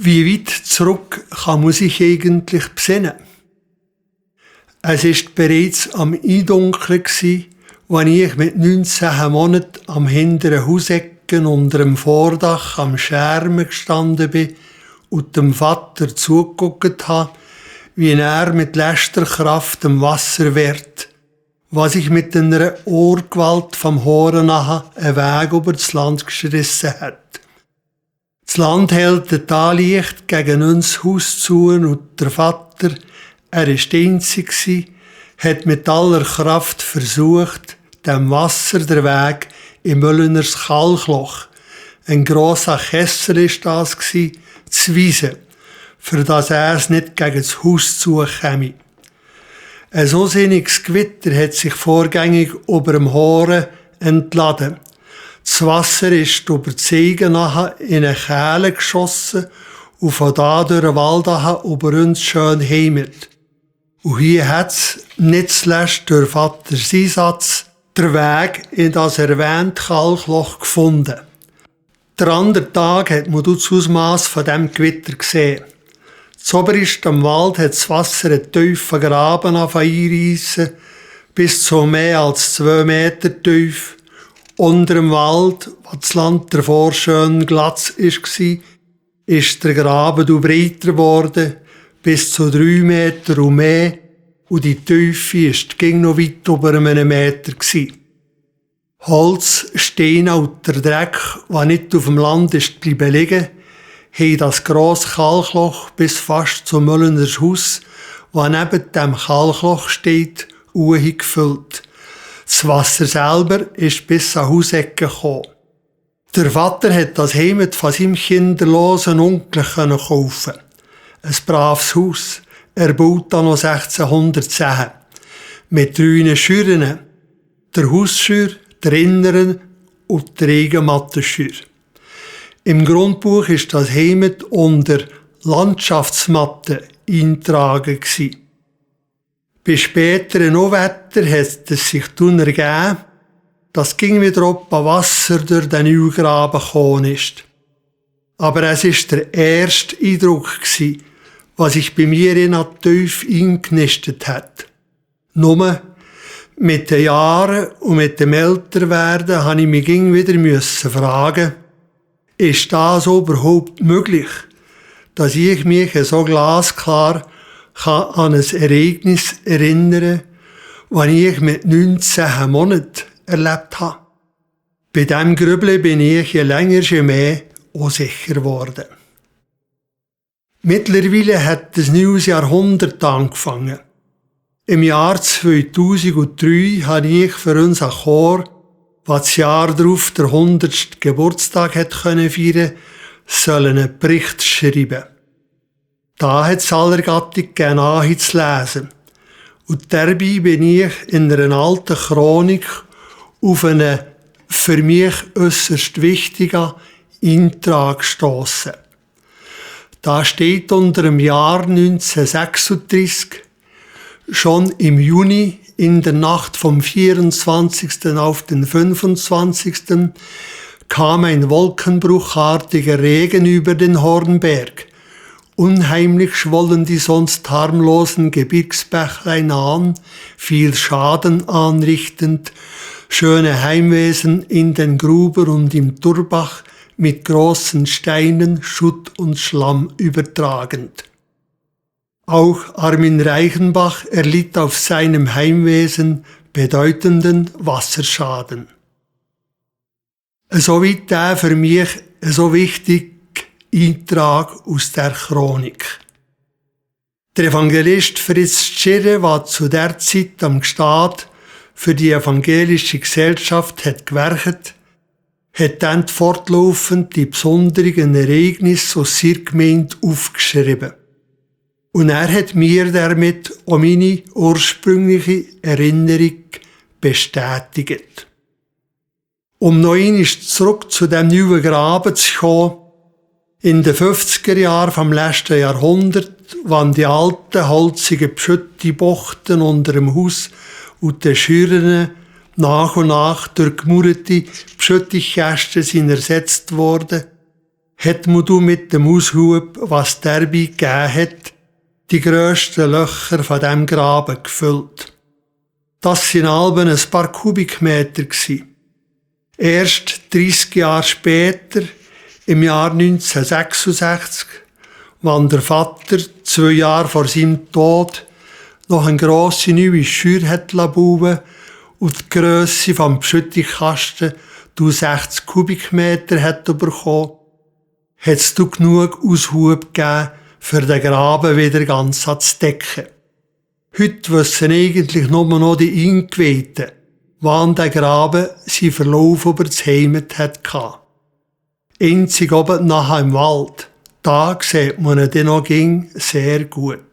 Wie weit zurück kann man sich eigentlich besinnen? Es war bereits am Eindunkeln, als ich mit 19 Monaten am hinteren Hausecken unter dem Vordach am Schermen gestanden bin und dem Vater zugeguckt habe, wie er mit letzter Kraft dem Wasser wehrt, was ich mit einer Ohrgewalt vom Horn nachher einen Weg über das Land geschrissen hat. Das Land hält den Talicht gegen uns Haus zu und der Vater, er war der Einzige, hat mit aller Kraft versucht, dem Wasser der Weg im Mülleners Kalkloch, ein grosser Kessel war das, zu weisen, für das es nicht gegen das Haus zukäme. Ein so sinniges Gewitter hat sich vorgängig über dem Horn entladen. Das Wasser ist über die Ziegen nachher in eine Kehle geschossen und von da durch den Wald nachher über uns schön heimelt. Und hier hat's nicht zuletzt durch Vaters Einsatz den Weg in das erwähnte Kalkloch gefunden. Der andere Tag hat man das Ausmaß von diesem Gewitter gesehen. Zoberst am Wald hat das Wasser einen tiefen Graben einreissen, bis zu mehr als 2 Meter tief. Unter dem Wald, wo das Land davor schön glatt war, ist der Graben breiter geworden, bis zu 3 Meter und mehr, und die Tiefe ging noch weit über 1 Meter. Holz, Steine und der Dreck, der nicht auf dem Land ist bleiben liegen, haben das grosse Kalkloch bis fast zum Mülleners Haus, das neben dem Kalkloch steht, gefüllt. Das Wasser selber ist bis an Hausecke gekommen. Der Vater hat das Heimat von seinem kinderlosen Onkel kaufen. Ein braves Haus, erbaut noch 1610. Mit 3 Schüren. Der Hausschür, der inneren und der Regenmattenschür. Im Grundbuch ist das Heimat unter Landschaftsmatte eingetragen gewesen. Bei späteren Unwetter hat es sich dann ergeben, dass wieder ein Wasser durch den Neugraben gekommen ist. Aber es war der erste Eindruck, was sich bei mir in der Tief eingenistet hat. Nur mit den Jahren und mit dem Älterwerden habe ich mich wieder fragen, ist das überhaupt möglich, dass ich mich so glasklar an ein Ereignis erinnern, das ich mit 19 Monaten erlebt habe. Bei diesem Grübeln bin ich je länger je mehr unsicher geworden. Mittlerweile hat das neues Jahrhundert angefangen. Im Jahr 2003 habe ich für unseren Chor, was das Jahr darauf der 100. Geburtstag hat feiern sollen einen Bericht schreiben. Da hat es aller Gattung gegeben, zu lesen. Und dabei bin ich in einer alten Chronik auf einen für mich äußerst wichtigen Eintrag gestossen. Da steht unter dem Jahr 1936, schon im Juni in der Nacht vom 24. auf den 25. kam ein wolkenbruchartiger Regen über den Hornberg. Unheimlich schwollen die sonst harmlosen Gebirgsbächlein an, viel Schaden anrichtend, schöne Heimwesen in den Gruber und im Turbach mit großen Steinen, Schutt und Schlamm übertragend. Auch Armin Reichenbach erlitt auf seinem Heimwesen bedeutenden Wasserschaden. Soweit der für mich so wichtige Eintrag aus der Chronik. Der Evangelist Fritz Tschirre, der zu der Zeit am Gstaad für die evangelische Gesellschaft hat gewerkt, hat dann fortlaufend die besonderen Ereignisse aus seiner Gemeinde aufgeschrieben. Und er hat mir damit auch meine ursprüngliche Erinnerung bestätigt. Um noch einmal zurück zu dem neuen Graben zu kommen, in den 50er Jahren vom letzten Jahrhundert waren die alten, holzigen Pschütti-Buchten unter dem Haus und den Schüren nach und nach durch gemauerte Pschütti-Kästen ersetzt worden, hat Mudu mit dem Aushub, was Derby gegeben hat, die grössten Löcher von dem Graben gefüllt. Das waren alben ein paar Kubikmeter gsi. Erst 30 Jahre später, im Jahr 1966, wann der Vater 2 Jahre vor seinem Tod noch eine grosse neue Schür hat bauen und die Grösse vom Beschüttungskasten 60 Kubikmeter hat bekommen, hat es genug Aushub gegeben, für den Graben wieder ganz zu decken. Heute wissen eigentlich nur noch die Eingeweihten, wann der Graben seinen Verlauf über das Heimat hatte. Einzig oben nachher im Wald, da sieht man ihn dann noch sehr gut.